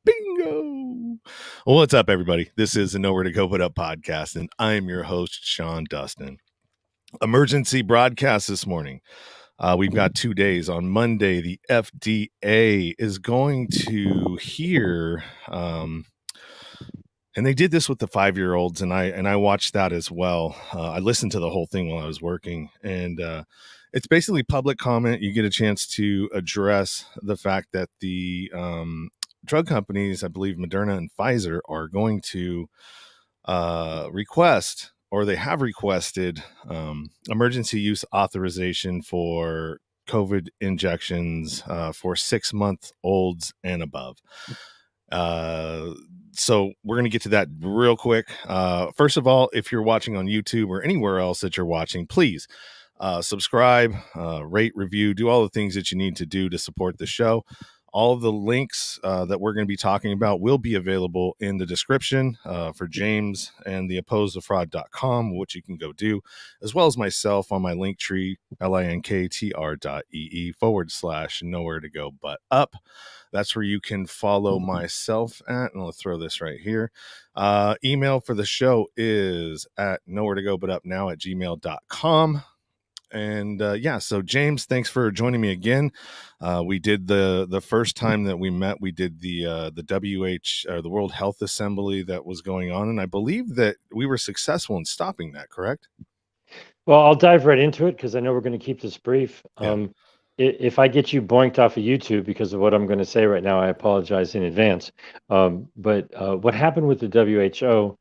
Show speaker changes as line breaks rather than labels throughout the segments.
Bingo. Well, what's up, everybody? This is the Nowhere to Go But Up podcast, and I'm your host, Sean Dustin. Emergency broadcast this morning. We've got 2 days. On Monday, the FDA is going to hear, and they did this with the 5-year-olds, and I watched that as well. I listened to the whole thing while I was working, and it's basically public comment. You get a chance to address the fact that the drug companies, I believe Moderna and Pfizer, are going to request, or they have requested, emergency use authorization for COVID injections for 6-month-olds and above. So we're going to get to that real quick. First of all, if you're watching on YouTube or anywhere else that you're watching, please subscribe, rate, review, do all the things that you need to do to support the show. All of the links that we're going to be talking about will be available in the description for James and the opposedtofraud.com, which you can go do, as well as myself on my link tree, linktr.ee/nowhere to go but up. That's where you can follow myself at, and I'll throw this right here. Email for the show is at nowhere to go but up now at gmail.com. And so James, thanks for joining me again. We did the first time that we met, we did the the World Health Assembly that was going on, and I believe that we were successful in stopping that, correct?
Well, I'll dive right into it because I know we're going to keep this brief. If I get you boinked off of YouTube because of what I'm going to say right now, I apologize in advance. But what happened with the WHO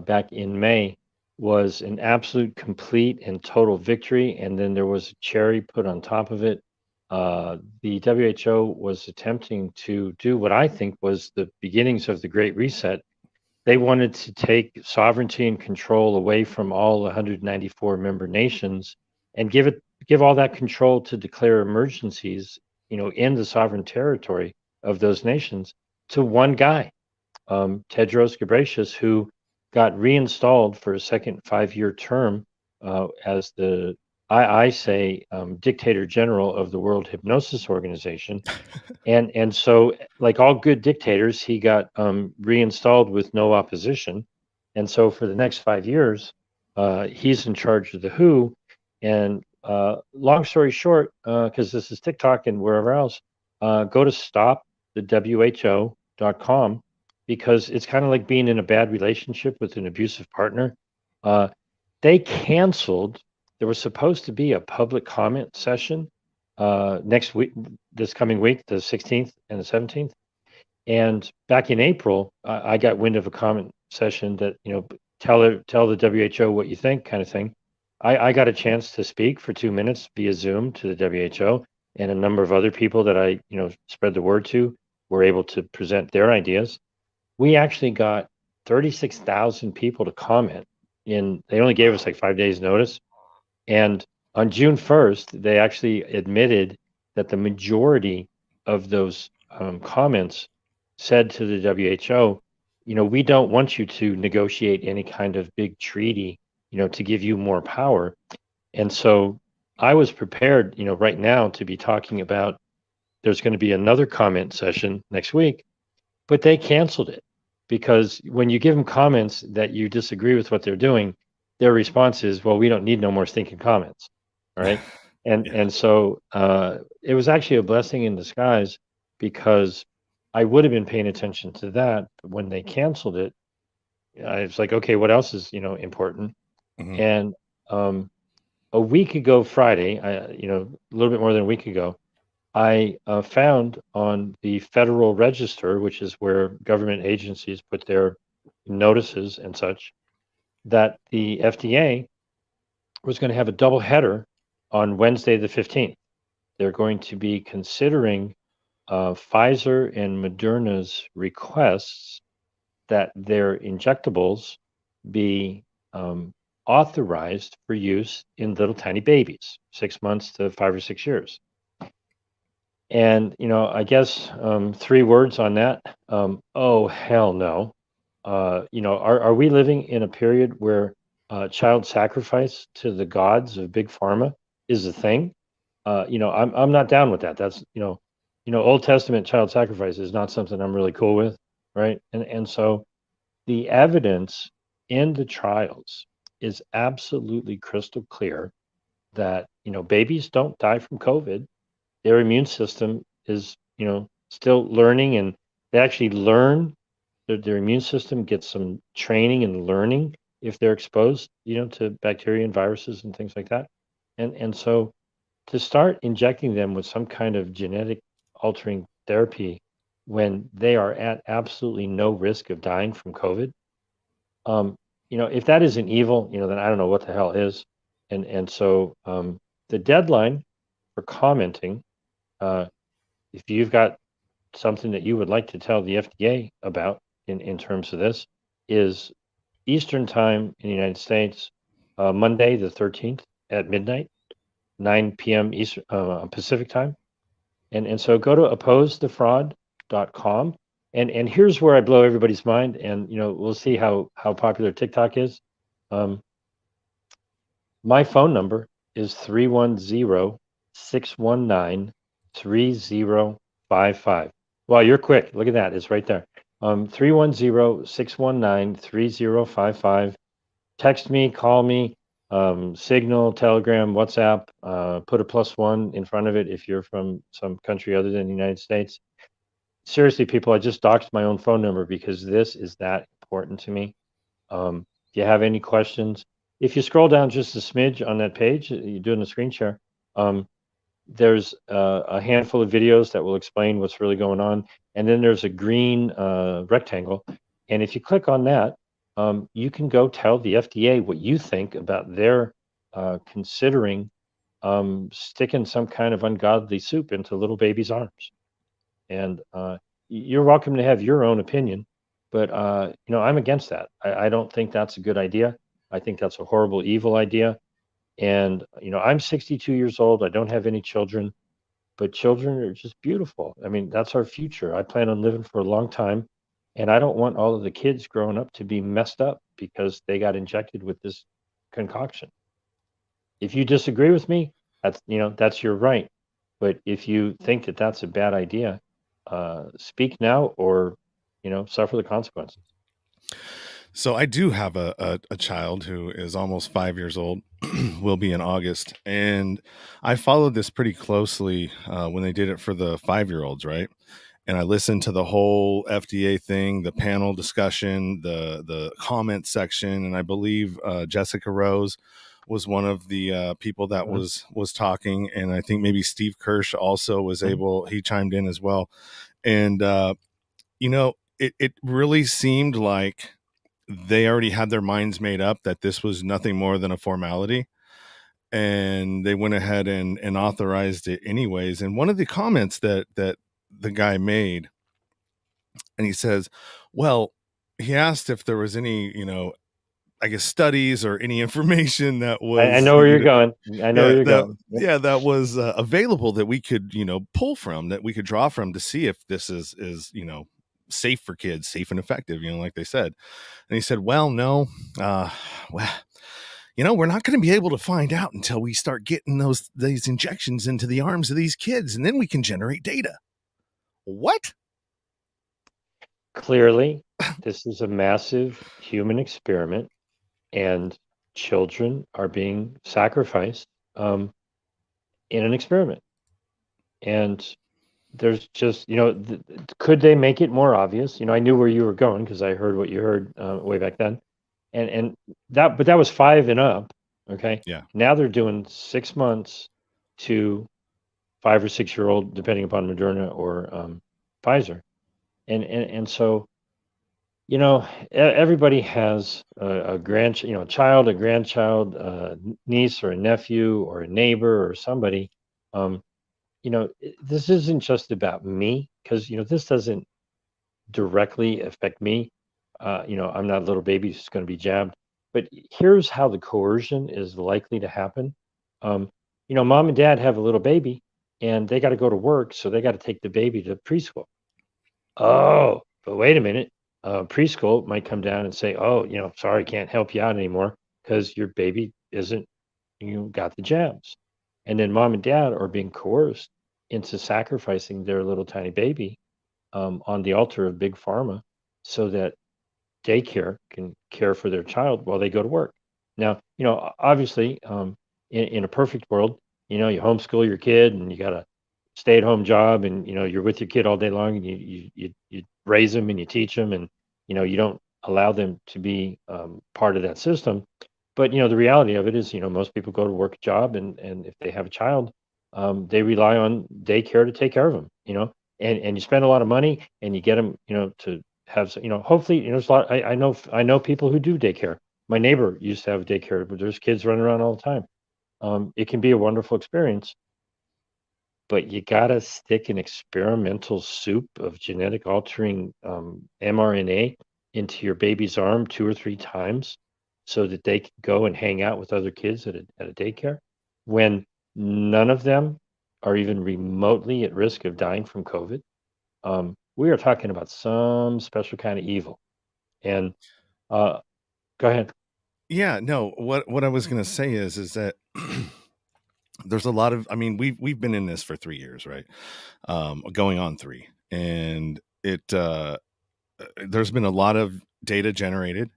back in May was an absolute, complete, and total victory, and then there was a cherry put on top of it. The WHO was attempting to do what I think was the beginnings of the Great Reset. They wanted to take sovereignty and control away from all 194 member nations and give all that control to declare emergencies, in the sovereign territory of those nations to one guy, Tedros Ghebreyesus, who got reinstalled for a second 5-year term as the I say dictator general of the World Hypnosis Organization. And so, like all good dictators, he got reinstalled with no opposition. And so for the next 5 years, he's in charge of the WHO. And long story short, because this is TikTok and wherever else, go to stopthewho.com, because it's kind of like being in a bad relationship with an abusive partner. They canceled. There was supposed to be a public comment session next week, this coming week, the 16th and the 17th. And back in April, I got wind of a comment session that, tell the WHO what you think kind of thing. I got a chance to speak for 2 minutes via Zoom to the WHO, and a number of other people that I, spread the word to were able to present their ideas. We actually got 36,000 people to comment they only gave us like 5 days notice. And on June 1st, they actually admitted that the majority of those comments said to the WHO, we don't want you to negotiate any kind of big treaty, to give you more power. And so I was prepared, right now to be talking about there's going to be another comment session next week, but they canceled it because when you give them comments that you disagree with what they're doing, their response is, well, we don't need no more stinking comments. All right. And so it was actually a blessing in disguise, because I would have been paying attention to that. But when they canceled it, I was like, okay, what else is, important?
Mm-hmm.
And a week ago, Friday, a little bit more than a week ago, I found on the Federal Register, which is where government agencies put their notices and such, that the FDA was going to have a double header on Wednesday the 15th. They're going to be considering Pfizer and Moderna's requests that their injectables be authorized for use in little tiny babies, 6 months to 5 or 6 years. And, I guess 3 words on that. Oh, hell no. Are we living in a period where child sacrifice to the gods of big pharma is a thing? I'm not down with that. That's, Old Testament child sacrifice is not something I'm really cool with, right? And so the evidence in the trials is absolutely crystal clear that, babies don't die from COVID. Their immune system is, still learning, and they actually learn. Their immune system gets some training and learning if they're exposed, to bacteria and viruses and things like that. And so to start injecting them with some kind of genetic altering therapy when they are at absolutely no risk of dying from COVID, um, if that isn't evil, then I don't know what the hell is. And so the deadline for commenting, uh, if you've got something that you would like to tell the FDA about in terms of this, is Eastern time in the United States, Monday the 13th at midnight, 9 p.m. Eastern Pacific time. And so go to opposethefraud.com. And here's where I blow everybody's mind. And we'll see how popular TikTok is. Um, my phone number is 310-619-3055. Well, you're quick. Look at that. It's right there. 310-619-3055. Text me, call me, Signal, Telegram, WhatsApp, put a +1 in front of it if you're from some country other than the United States. Seriously, people, I just doxed my own phone number because this is that important to me. If you have any questions, if you scroll down just a smidge on that page, you're doing the screen share, there's a handful of videos that will explain what's really going on. And then there's a green rectangle. And if you click on that, you can go tell the FDA what you think about their considering sticking some kind of ungodly soup into little babies' arms. And you're welcome to have your own opinion, but I'm against that. I don't think that's a good idea. I think that's a horrible, evil idea. And I'm 62 years old. I don't have any children, but children are just beautiful. I mean, that's our future. I plan on living for a long time, and I don't want all of the kids growing up to be messed up because they got injected with this concoction. If you disagree with me, that's your right. But if you think that that's a bad idea, speak now or suffer the consequences.
So I do have a child who is almost 5 years old, will be in August, and I followed this pretty closely when they did it for the 5-year-olds, right? And I listened to the whole FDA thing, the panel discussion, the comment section, and I believe Jessica Rose was one of the people that
Mhm.
was talking, and I think maybe Steve Kirsch also was
Mhm.
able. He chimed in as well, and it really seemed like they already had their minds made up that this was nothing more than a formality, and they went ahead and authorized it anyways. And one of the comments that the guy made, and he says, well, he asked if there was any, I guess, studies or any information that
I
was,
know where you're going. I know where
yeah,
you're going. Yep.
that was available that we could, pull from, that we could draw from to see if this is safe for kids, safe and effective, like they said. And he said, well, no, well, we're not going to be able to find out until we start getting these injections into the arms of these kids, and then we can generate data. What?
Clearly, this is a massive human experiment, and children are being sacrificed in an experiment. And there's just, could they make it more obvious? I knew where you were going because I heard what you heard way back then. And but that was 5 and up. Okay.
Yeah.
Now they're doing 6 months to 5 or 6 year old, depending upon Moderna or Pfizer. And so, everybody has a child, a grandchild, a niece or a nephew or a neighbor or somebody. Um, this isn't just about me because, this doesn't directly affect me. I'm not a little baby who's going to be jabbed. But here's how the coercion is likely to happen. Um, Mom and dad have a little baby and they got to go to work. So they got to take the baby to preschool. Oh, but wait a minute. Preschool might come down and say, oh, sorry, can't help you out anymore because your baby isn't, got the jabs. And then mom and dad are being coerced into sacrificing their little tiny baby on the altar of big pharma so that daycare can care for their child while they go to work. Now, obviously, in a perfect world, you homeschool your kid and you got a stay-at-home job, and you're with your kid all day long, and you raise them and you teach them, and you don't allow them to be part of that system. But the reality of it is, most people go to work a job, and if they have a child, they rely on daycare to take care of them. And you spend a lot of money, and you get them, to have, hopefully, there's a lot. I know people who do daycare. My neighbor used to have a daycare, but there's kids running around all the time. It can be a wonderful experience, but you gotta stick an experimental soup of genetic altering mRNA into your baby's arm 2 or 3 times so that they can go and hang out with other kids at a daycare when none of them are even remotely at risk of dying from COVID. We are talking about some special kind of evil. And uh, go ahead.
Yeah, no, what I was gonna say is that there's a lot of, I mean, we've been in this for 3 years, right? Going on three. And there's been a lot of data generated.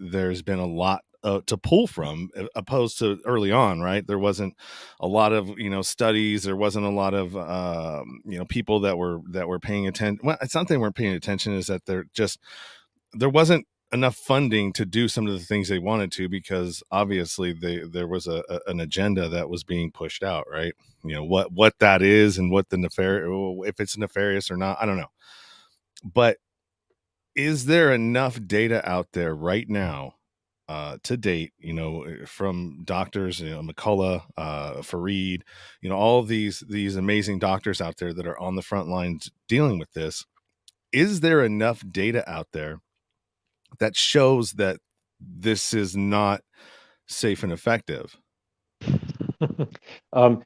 There's been a lot to pull from, opposed to early on, right? There wasn't a lot of studies. There wasn't a lot of people that were paying attention. Well, it's not they weren't paying attention; is that there wasn't enough funding to do some of the things they wanted to, because obviously there was an agenda that was being pushed out, right? What that is, and what the if it's nefarious or not, I don't know. But is there enough data out there right now, to date, from doctors, McCullough, Fareed, all these amazing doctors out there that are on the front lines dealing with this? Is there enough data out there that shows that this is not safe and effective?
um,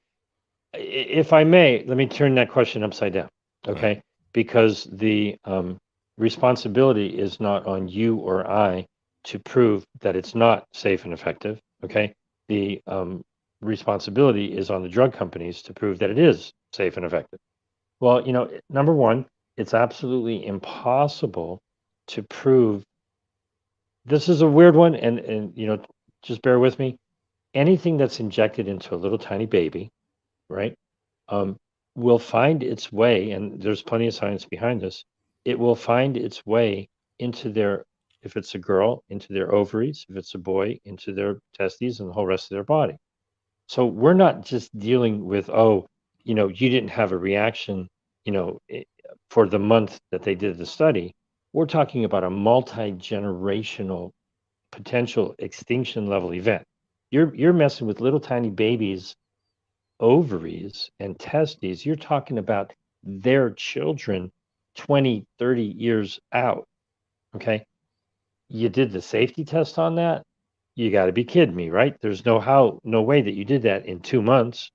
if I may, let me turn that question upside down,
All right.
okay? Because the responsibility is not on you or I to prove that it's not safe and effective, okay? The responsibility is on the drug companies to prove that it is safe and effective. Well, number one, it's absolutely impossible to prove. This is a weird one, and just bear with me. Anything that's injected into a little tiny baby, right? um, will find its way, and there's plenty of science behind this. It will find its way into their, if it's a girl, into their ovaries, if it's a boy, into their testes and the whole rest of their body. So we're not just dealing with, oh, you didn't have a reaction, for the month that they did the study. We're talking about a multi-generational potential extinction level event. You're messing with little tiny babies' ovaries and testes. You're talking about their children 20, 30 years out. Okay. You did the safety test on that. You got to be kidding me, right? There's no way that you did that in 2 months.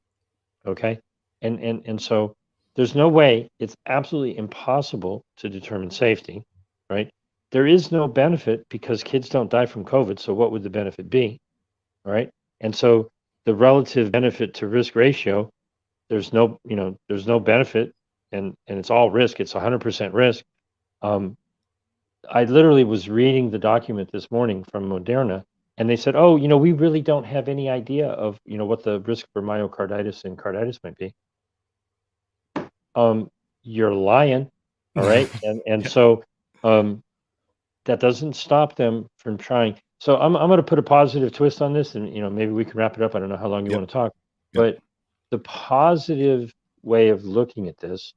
Okay. And so there's no way, it's absolutely impossible to determine safety, right? There is no benefit because kids don't die from COVID. So what would the benefit be? All right. And so the relative benefit to risk ratio, there's no benefit, and it's all risk. It's 100% risk. um, I literally was reading the document this morning from Moderna, and they said, oh, we really don't have any idea of what the risk for myocarditis and carditis might be. um, you're lying. All right. And
Yeah.
so um, that doesn't stop them from trying. So I'm going to put a positive twist on this, and maybe we can wrap it up. I don't know how long you
Yep.
want to talk,
Yep.
but the positive way of looking at this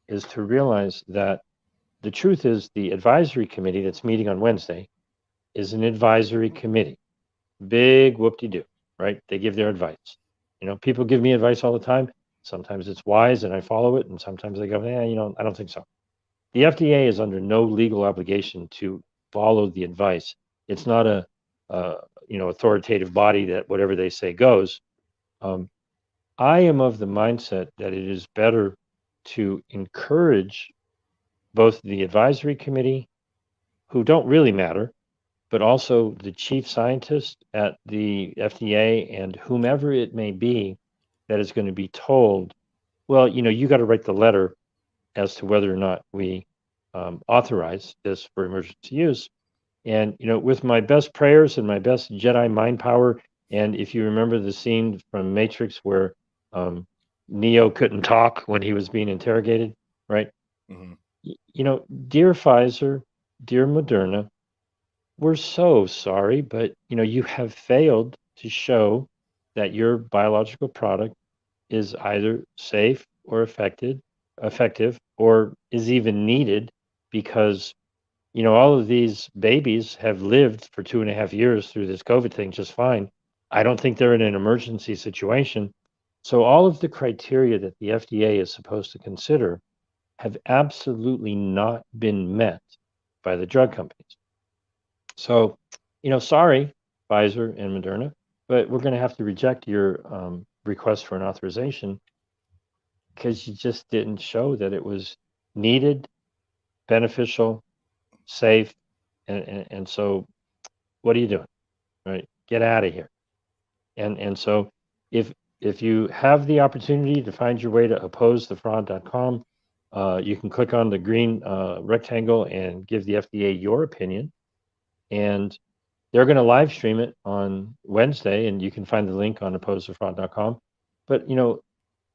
is to realize that the truth is the advisory committee that's meeting on Wednesday is an advisory committee. Big whoop-de-doo, right? They give their advice. People give me advice all the time. Sometimes it's wise and I follow it, and sometimes they go, I don't think so. The FDA is under no legal obligation to follow the advice. It's not a authoritative body that whatever they say goes. Um, I am of the mindset that it is better to encourage both the advisory committee, who don't really matter, but also the chief scientist at the FDA and whomever it may be that is going to be told well, you got to write the letter as to whether or not we authorize this for emergency use. And, with my best prayers and my best Jedi mind power, and if you remember the scene from Matrix where Neo couldn't talk when he was being interrogated, right?
Mm-hmm.
Dear Pfizer, dear Moderna, we're so sorry, but, you have failed to show that your biological product is either safe or effective, or is even needed because all of these babies have lived for 2.5 years through this COVID thing just fine. I don't think they're in an emergency situation. So all of the criteria that the FDA is supposed to consider have absolutely not been met by the drug companies. So, sorry, Pfizer and Moderna, but we're going to have to reject your request for an authorization because you just didn't show that it was needed, beneficial, safe, and so what are you doing? Right? Get out of here. And so if if you have the opportunity to find your way to opposethefraud.com, you can click on the green rectangle and give the FDA your opinion. And they're going to live stream it on Wednesday, and you can find the link on opposethefraud.com. But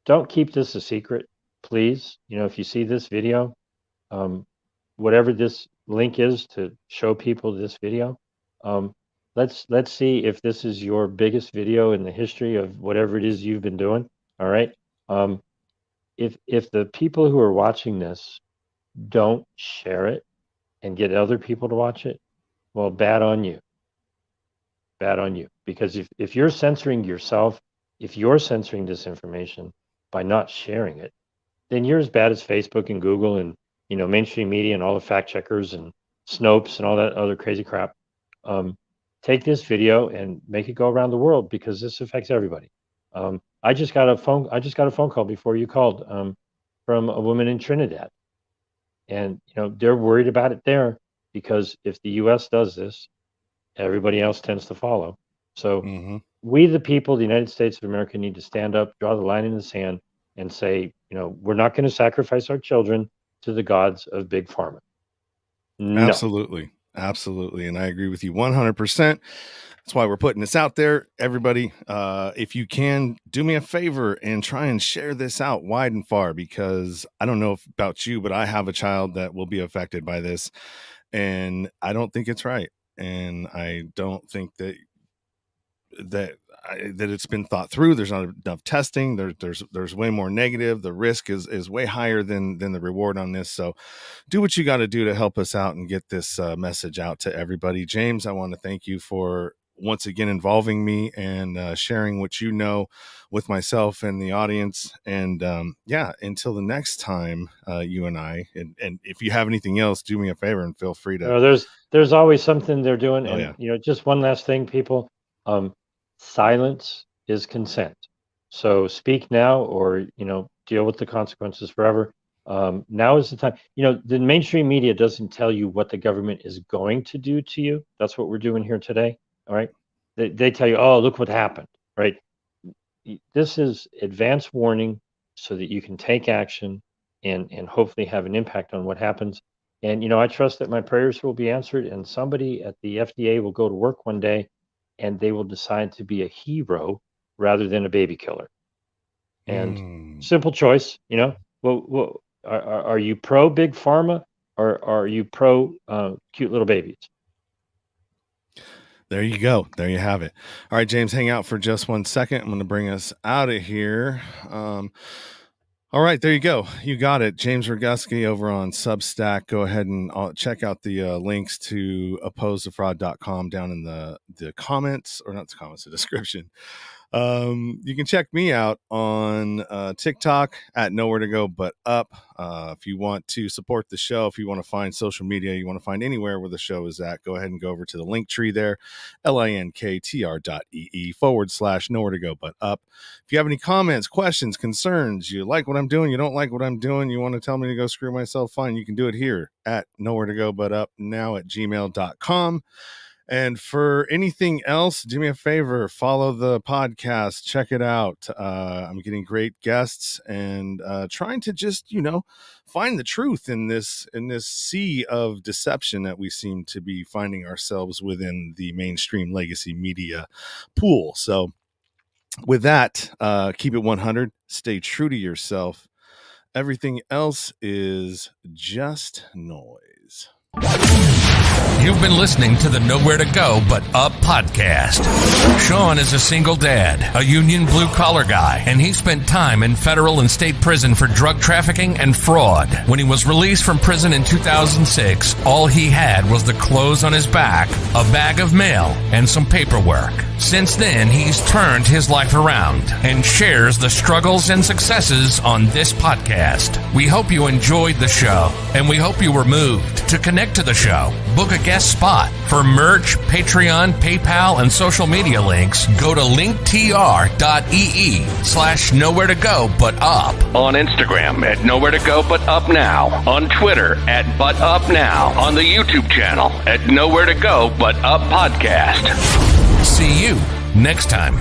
don't keep this a secret, please. If you see this video, um, whatever this link is to show people this video, um, let's see if this is your biggest video in the history of whatever it is you've been doing. All right. Um, if the people who are watching this don't share it and get other people to watch it, well, bad on you. Bad on you. Because if you're censoring yourself, if you're censoring this information by not sharing it, then you're as bad as Facebook and Google and mainstream media and all the fact checkers and Snopes and all that other crazy crap. Um, take this video and make it go around the world because this affects everybody. I just got a phone call before you called from a woman in Trinidad, and they're worried about it there because if the U.S. does this, everybody else tends to follow. So
Mm-hmm.
we, the people, the United States of America, need to stand up, draw the line in the sand, and say, we're not going to sacrifice our children to the gods of big pharma. No.
Absolutely. Absolutely. And I agree with you 100%. That's why we're putting this out there. Everybody, if you can, do me a favor and try and share this out wide and far, because I don't know about you, but I have a child that will be affected by this. And I don't think it's right. And I don't think that it's been thought through. There's not enough testing. There's way more negative. The risk is way higher than the reward on this. So do what you got to do to help us out and get this message out to everybody. James, I want to thank you for once again involving me and sharing what you know with myself and the audience. And yeah, until the next time, you and I, and if you have anything else, do me a favor and feel free to.
There's always something they're doing,
Oh
and
yeah.
just one last thing, people. Silence is consent. So speak now, or deal with the consequences forever. Now is the time. The mainstream media doesn't tell you what the government is going to do to you. That's what we're doing here today. All right. They tell you, oh, look what happened. Right. This is advance warning so that you can take action and hopefully have an impact on what happens. And I trust that my prayers will be answered, and somebody at the FDA will go to work one day and they will decide to be a hero rather than a baby killer. And
Mm.
simple choice, well, are you pro big pharma, or are you pro cute little babies?
There you go. There you have it. All right, James, hang out for just 1 second. I'm going to bring us out of here. All right, there you go. You got it. James Roguski over on Substack. Go ahead and check out the links to opposethefraud.com down in the comments, or not the comments, the description. You can check me out on TikTok at Nowhere to Go But Up. If you want to support the show, if you want to find social media, you want to find anywhere where the show is at, go ahead and go over to the link tree there, linktr.ee/ Nowhere to Go But Up. If you have any comments, questions, concerns, you like what I'm doing, you don't like what I'm doing, you want to tell me to go screw myself, fine, you can do it here at Nowhere to Go But Up now at gmail.com. And for anything else, do me a favor, follow the podcast, check it out. I'm getting great guests and trying to just, find the truth in this sea of deception that we seem to be finding ourselves within the mainstream legacy media pool. So with that, keep it 100, stay true to yourself. Everything else is just noise.
You've been listening to the Nowhere to Go But Up podcast. Sean is a single dad, a union blue-collar guy, and he spent time in federal and state prison for drug trafficking and fraud. When he was released from prison in 2006, all he had was the clothes on his back, a bag of mail, and some paperwork. Since then, he's turned his life around and shares the struggles and successes on this podcast. We hope you enjoyed the show, and we hope you were moved. To connect to the show, book a guest spot. For merch, Patreon, PayPal, and social media links, go to linktr.ee/nowhere to go but up. On Instagram at Nowhere to Go But Up Now. On Twitter at But Up Now. On the YouTube channel at Nowhere to Go But Up Podcast. See you next time.